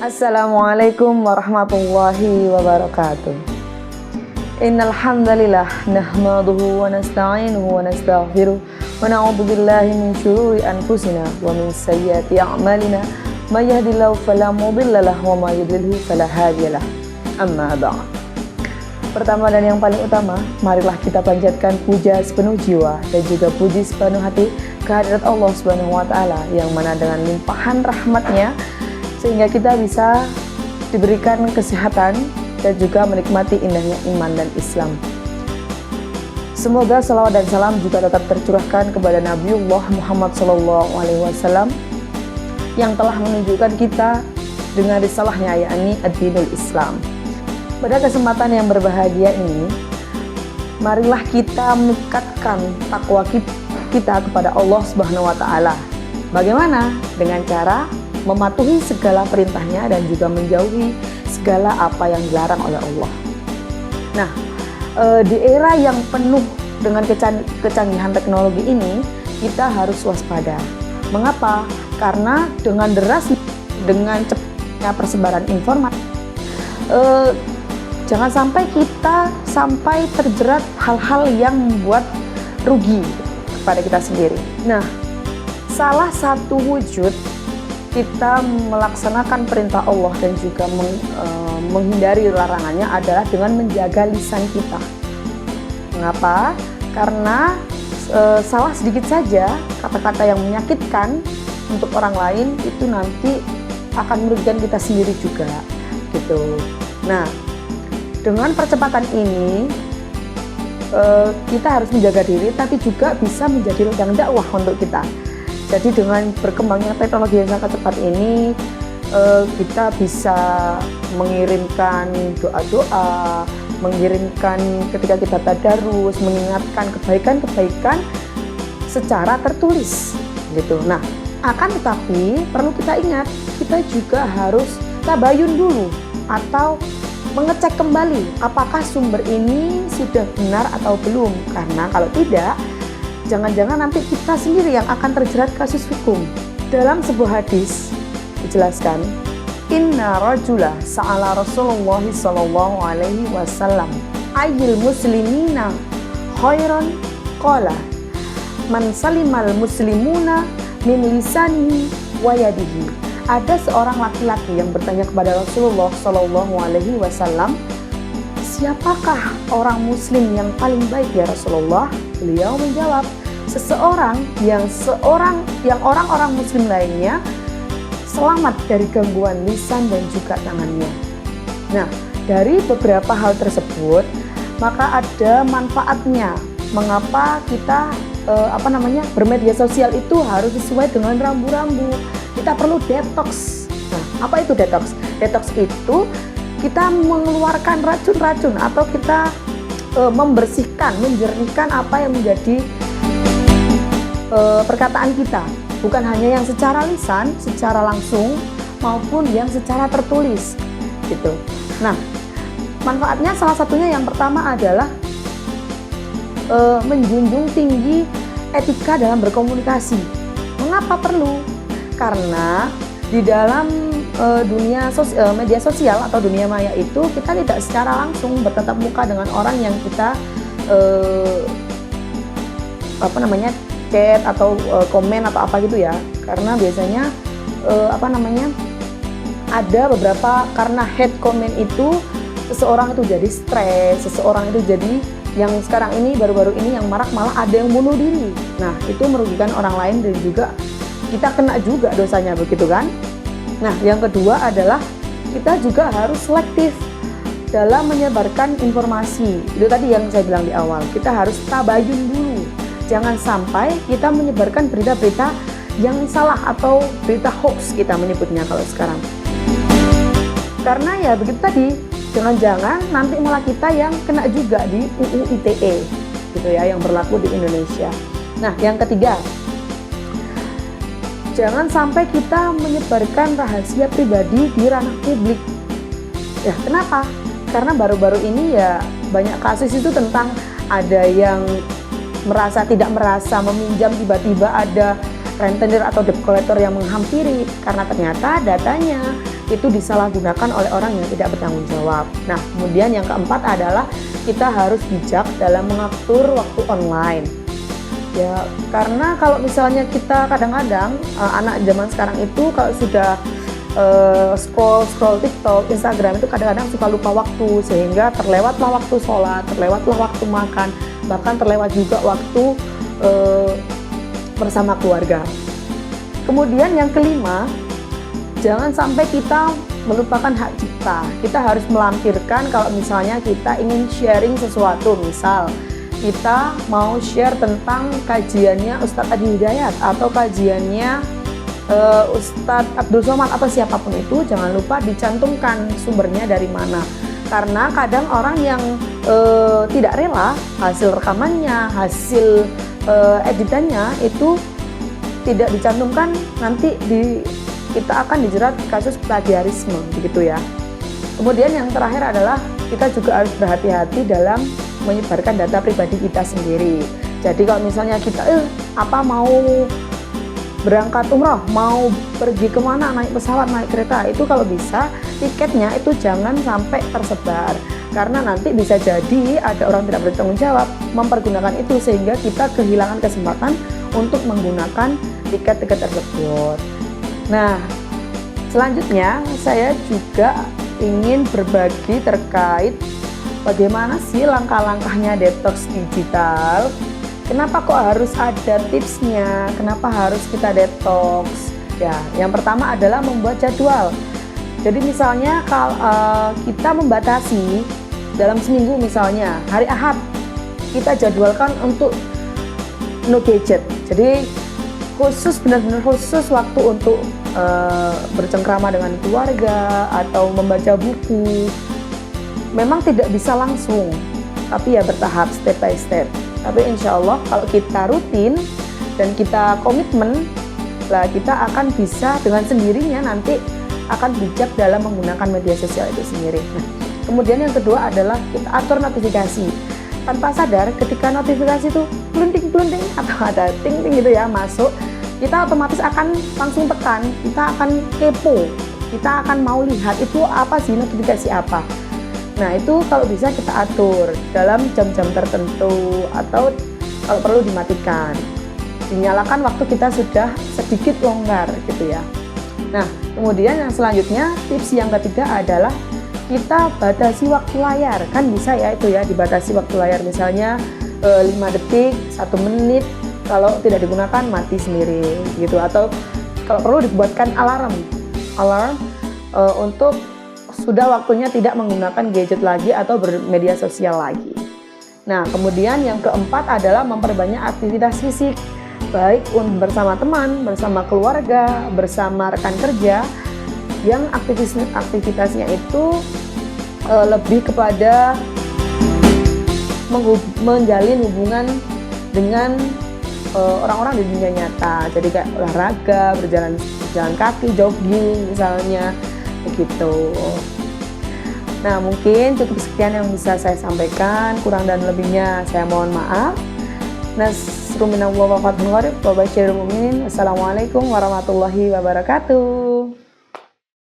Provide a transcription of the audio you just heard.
Assalamualaikum warahmatullahi wabarakatuh. Innal hamdalillah nahmaduhu wa nasta'inuhu wa nastaghfiruh wa na'udzu billahi min syururi anfusina wa min sayyiati a'malina may yahdihillahu fala mudilla lahu wa may yudlilhu fala hadiyalah. Amma ba'd. Pertama dan yang paling utama, marilah kita panjatkan puja sepenuh jiwa dan juga puji sepenuh hati kehadirat Allah Subhanahu wa taala yang mana dengan limpahan rahmatnya sehingga kita bisa diberikan kesehatan dan juga menikmati indahnya iman dan Islam. Semoga salawat dan salam juga tetap tercurahkan kepada Nabiullah Muhammad SAW yang telah menunjukkan kita dengan risalahnya, yakni ad-dinul Islam. Pada kesempatan yang berbahagia ini, marilah kita meningkatkan takwa kita kepada Allah Subhanahu wa taala. Bagaimana? Dengan cara mematuhi segala perintahnya dan juga menjauhi segala apa yang dilarang oleh Allah. Nah, di era yang penuh dengan kecanggihan teknologi ini, kita harus waspada. Mengapa? Karena dengan cepatnya persebaran informasi, jangan sampai kita terjerat hal-hal yang membuat rugi kepada kita sendiri. Nah, salah satu wujud kita melaksanakan perintah Allah dan juga menghindari larangannya adalah dengan menjaga lisan kita. Mengapa? Karena salah sedikit saja kata-kata yang menyakitkan untuk orang lain itu nanti akan merugikan kita sendiri juga, gitu. Nah, dengan percepatan ini kita harus menjaga diri, tapi juga bisa menjadi ladang dakwah untuk kita. Jadi dengan berkembangnya teknologi yang sangat cepat ini, kita bisa mengirimkan doa-doa, mengirimkan ketika kita tadarus, mengingatkan kebaikan-kebaikan secara tertulis, gitu. Nah, akan tetapi perlu kita ingat, kita juga harus tabayun dulu atau mengecek kembali apakah sumber ini sudah benar atau belum. Karena kalau tidak, jangan-jangan nanti kita sendiri yang akan terjerat kasus hukum. Dalam sebuah hadis dijelaskan, inna rajula sa'ala Rasulullah sallallahu alaihi wasallam ayyul muslimina khairan qala man salimal muslimuna min lisanihi wa yadihi. Ada seorang laki-laki yang bertanya kepada Rasulullah sallallahu alaihi wasallam, siapakah orang muslim yang paling baik ya Rasulullah? Beliau menjawab, seseorang yang orang-orang muslim lainnya selamat dari gangguan lisan dan juga tangannya. Nah, dari beberapa hal tersebut, maka ada manfaatnya. Mengapa kita bermedia sosial itu harus sesuai dengan rambu-rambu. Kita perlu detox. Nah, apa itu detox? Detox itu kita mengeluarkan racun-racun atau kita membersihkan, menjernihkan apa yang menjadi perkataan kita, bukan hanya yang secara lisan, secara langsung, maupun yang secara tertulis, gitu. Nah, manfaatnya salah satunya yang pertama adalah menjunjung tinggi etika dalam berkomunikasi. Mengapa perlu? Karena di dalam media sosial atau dunia maya itu kita tidak secara langsung bertatap muka dengan orang yang kita chat atau komen atau apa gitu ya. Karena biasanya ada beberapa, karena hate comment itu seseorang itu jadi stres, seseorang itu jadi yang sekarang ini baru-baru ini yang marak malah ada yang bunuh diri. Nah, itu merugikan orang lain dan juga kita kena juga dosanya, begitu kan? Nah, yang kedua adalah kita juga harus selektif dalam menyebarkan informasi. Itu tadi yang saya bilang di awal, kita harus tabayun dulu. Jangan sampai kita menyebarkan berita-berita yang salah atau berita hoax kita menyebutnya kalau sekarang. Karena ya begitu tadi, jangan-jangan nanti malah kita yang kena juga di UU ITE gitu ya, yang berlaku di Indonesia. Nah, yang ketiga, jangan sampai kita menyebarkan rahasia pribadi di ranah publik. Ya, kenapa? Karena baru-baru ini ya banyak kasus itu tentang ada yang tidak merasa meminjam, tiba-tiba ada rentenir atau debt collector yang menghampiri karena ternyata datanya itu disalahgunakan oleh orang yang tidak bertanggung jawab. Nah, kemudian yang keempat adalah kita harus bijak dalam mengatur waktu online. Ya, karena kalau misalnya kita kadang-kadang anak zaman sekarang itu kalau sudah scroll TikTok, Instagram itu kadang-kadang suka lupa waktu, sehingga terlewatlah waktu sholat, terlewatlah waktu makan, bahkan terlewat juga waktu bersama keluarga. Kemudian yang kelima, jangan sampai kita melupakan hak cipta. Kita harus melampirkan kalau misalnya kita ingin sharing sesuatu, misal kita mau share tentang kajiannya Ustadz Adi Hidayat atau kajiannya Ustadz Abdul Somad atau siapapun itu, jangan lupa dicantumkan sumbernya dari mana. Karena kadang orang yang tidak rela hasil rekamannya, hasil editannya itu tidak dicantumkan, nanti kita akan dijerat kasus plagiarisme, begitu ya. Kemudian yang terakhir adalah kita juga harus berhati-hati dalam menyebarkan data pribadi kita sendiri. Jadi kalau misalnya kita mau berangkat umroh, mau pergi kemana, naik pesawat, naik kereta, itu kalau bisa tiketnya itu jangan sampai tersebar, karena nanti bisa jadi ada orang tidak bertanggung jawab mempergunakan itu, sehingga kita kehilangan kesempatan untuk menggunakan tiket-tiket tersebut. Nah, selanjutnya saya juga ingin berbagi terkait bagaimana sih langkah-langkahnya detox digital. Kenapa kok harus ada tipsnya? Kenapa harus kita detox? Ya, yang pertama adalah membuat jadwal. Jadi misalnya kalau kita membatasi dalam seminggu, misalnya hari Ahad kita jadwalkan untuk no gadget. Jadi benar-benar khusus waktu untuk bercengkrama dengan keluarga atau membaca buku. Memang tidak bisa langsung, tapi ya bertahap, step by step. Tapi insya Allah kalau kita rutin dan kita komitmen, lah kita akan bisa dengan sendirinya nanti akan bijak dalam menggunakan media sosial itu sendiri. Nah, kemudian yang kedua adalah kita atur notifikasi. Tanpa sadar ketika notifikasi itu blunting atau ada ting-ting gitu ya masuk, kita otomatis akan langsung tekan, kita akan kepo, kita akan mau lihat itu apa sih, notifikasi apa. Nah, itu kalau bisa kita atur dalam jam-jam tertentu atau kalau perlu dimatikan. Dinyalakan waktu kita sudah sedikit longgar gitu ya. Nah, kemudian yang selanjutnya, tips yang ketiga adalah kita batasi waktu layar. Kan bisa ya itu ya, dibatasi waktu layar, misalnya 5 detik, 1 menit, kalau tidak digunakan mati sendiri gitu. Atau kalau perlu dibuatkan alarm untuk sudah waktunya tidak menggunakan gadget lagi atau bermedia sosial lagi. Nah, kemudian yang keempat adalah memperbanyak aktivitas fisik, baik bersama teman, bersama keluarga, bersama rekan kerja, yang aktivitasnya itu lebih kepada menjalin hubungan dengan orang-orang di dunia nyata. Jadi kayak olahraga, berjalan kaki, jogging misalnya, begitu. Nah, mungkin cukup sekian yang bisa saya sampaikan, kurang dan lebihnya saya mohon maaf. Nasrul minallah wa fathun qarib wa basyiril mu'minin. Assalamualaikum warahmatullahi wabarakatuh.